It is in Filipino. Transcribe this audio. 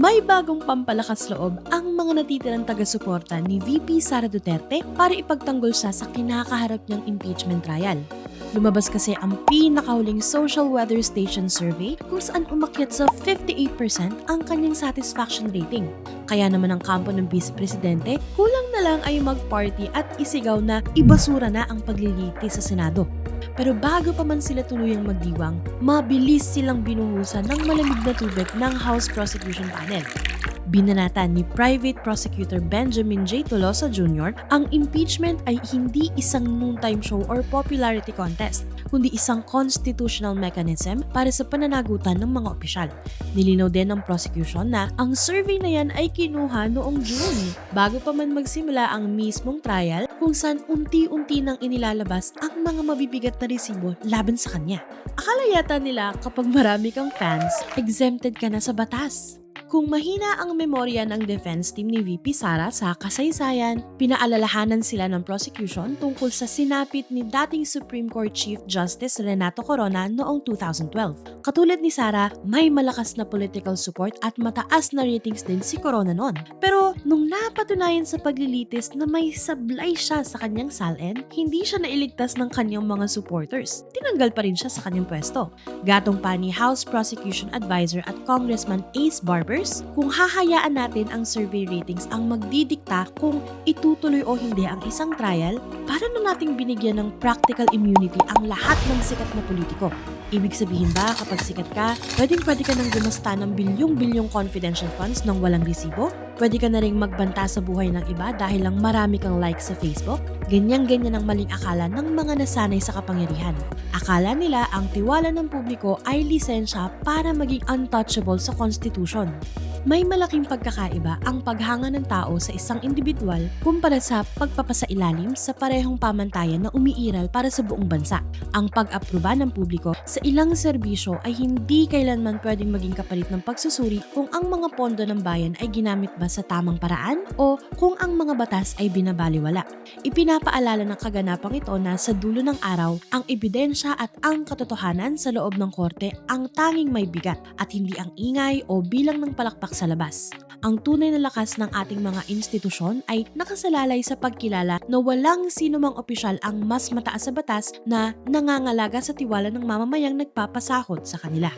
May bagong pampalakas loob ang mga natitirang taga-suporta ni VP Sara Duterte para ipagtanggol siya sa kinakaharap niyang impeachment trial. Lumabas kasi ang pinakahuling Social Weather Station survey kung saan umakyat sa 58% ang kanyang satisfaction rating. Kaya naman ang kampo ng Vice Presidente, kulang na lang ay mag-party at isigaw na ibasura na ang paglilitis sa Senado. Pero bago pa man sila tuluyang magdiwang, mabilis silang binuhusan ng malamig na tubig ng House Prosecution Panel. Binanatan ni Private Prosecutor Benjamin J. Tolosa Jr. ang impeachment ay hindi isang noontime show or popularity contest, kundi isang constitutional mechanism para sa pananagutan ng mga opisyal. Nilinaw din ng prosecution na ang survey na yan ay kinuha noong June, bago pa man magsimula ang mismong trial kung saan unti-unti nang inilalabas ang mga mabibigat na resibo laban sa kanya. Akala yata nila kapag marami kang fans, exempted ka na sa batas. Kung mahina ang memorya ng defense team ni VP Sara sa kasaysayan, pinaalalahanan sila ng prosecution tungkol sa sinapit ni dating Supreme Court Chief Justice Renato Corona noong 2012. Katulad ni Sara, may malakas na political support at mataas na ratings din si Corona noon. Pero nung napatunayan sa paglilitis na may sablay siya sa kanyang salin, hindi siya nailigtas ng kanyang mga supporters. Tinanggal pa rin siya sa kanyang pwesto. Gatong pa ni House Prosecution Advisor at Congressman Ace Barber, kung hahayaan natin ang survey ratings ang magdidikta kung itutuloy o hindi ang isang trial, para na nating binigyan ng practical immunity ang lahat ng sikat na politiko. Ibig sabihin ba kapag sikat ka, pwede ka nang gumasta ng bilyong-bilyong confidential funds ng walang resibo? Pwede ka na rin magbanta sa buhay ng iba dahil lang marami kang likes sa Facebook? Ganyan-ganyan ang maling akala ng mga nasanay sa kapangyarihan. Akala nila ang tiwala ng publiko ay lisensya para maging untouchable sa Constitution. May malaking pagkakaiba ang paghanga ng tao sa isang individual kumpara sa pagpapasailalim sa parehong pamantayan na umiiral para sa buong bansa. Ang pag-aproba ng publiko sa ilang serbisyo ay hindi kailanman pwedeng maging kapalit ng pagsusuri kung ang mga pondo ng bayan ay ginamit ba sa tamang paraan o kung ang mga batas ay binabaliwala. Ipinapaalala ng kaganapang ito na sa dulo ng araw, ang ebidensya at ang katotohanan sa loob ng korte ang tanging may bigat at hindi ang ingay o bilang ng palakpak sa labas. Ang tunay na lakas ng ating mga institusyon ay nakasalalay sa pagkilala na walang sinumang opisyal ang mas mataas sa batas na nangangalaga sa tiwala ng mamamayang nagpapasahod sa kanila.